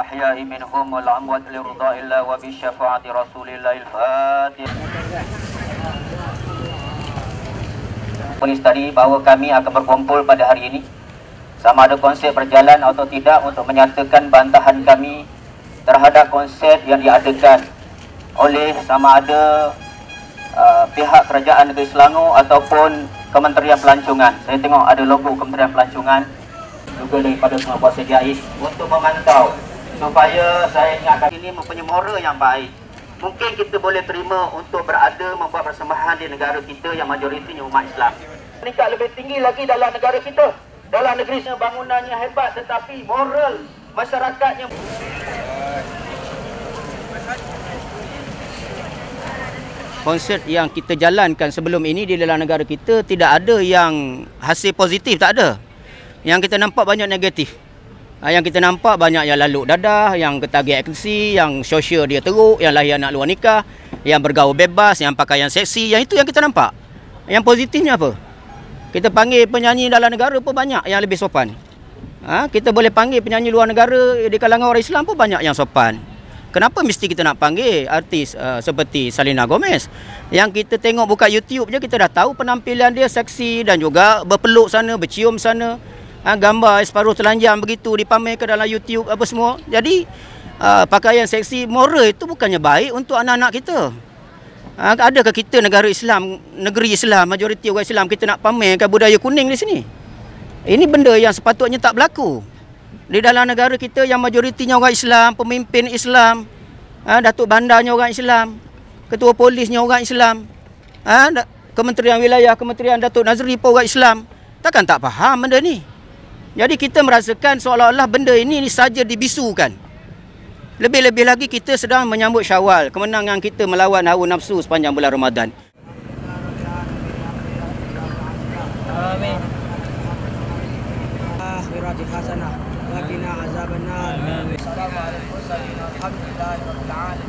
الأحياء منهم والأموات لرضاء الله وبشفاعة رسول الله الفاتح. Polis tadi bahawa kami akan berkumpul pada hari ini, sama ada konsep berjalan atau tidak, untuk menyatakan bantahan kami terhadap konsep yang diadakan oleh sama ada pihak kerajaan negeri Selangor ataupun Kementerian Pelancongan. Saya tengok ada logo Kementerian Pelancongan juga daripada semua kuasa jais untuk memantau supaya saya ingatkan ini mempunyai moral yang baik. Mungkin kita boleh terima untuk berada membuat persembahan di negara kita yang majoritinya umat Islam. Meningkat lebih tinggi lagi dalam negara kita. Dalam negeri bangunannya hebat tetapi moral masyarakatnya. Konsert yang kita jalankan sebelum ini di dalam negara kita tidak ada yang hasil positif, tak ada. Yang kita nampak banyak negatif. Yang kita nampak banyak yang laluk dadah, yang ketagih aksi, yang sosial dia teruk, yang lahir anak luar nikah, yang bergaul bebas, yang pakaian seksi, yang itu yang kita nampak. Yang positifnya apa? Kita panggil penyanyi dalam negara pun banyak yang lebih sopan. Kita boleh panggil penyanyi luar negara di kalangan orang Islam pun banyak yang sopan. Kenapa mesti kita nak panggil artis seperti Selena Gomez? Yang kita tengok buka YouTube je kita dah tahu penampilan dia seksi dan juga berpeluk sana, bercium sana. Gambar separuh telanjang begitu dipamerkan dalam YouTube apa semua. Jadi pakaian seksi moral itu bukannya baik untuk anak-anak kita. Adakah kita negara Islam, negeri Islam, majoriti orang Islam, kita nak pamerkan budaya kuning di sini? Ini benda yang sepatutnya tak berlaku. Di dalam negara kita yang majoritinya orang Islam, pemimpin Islam, Datuk Bandarnya orang Islam, Ketua Polisnya orang Islam, Kementerian Wilayah, Kementerian Datuk Nazri pun orang Islam. Takkan tak faham benda ni? Jadi kita merasakan seolah-olah benda ini saja dibisukan. Lebih-lebih lagi kita sedang menyambut Syawal, kemenangan kita melawan hawa nafsu sepanjang bulan Ramadan. Amin. Akhirati hasanah wa qina azabannar. Amin. Assalamualaikum warahmatullahi wabarakatuh.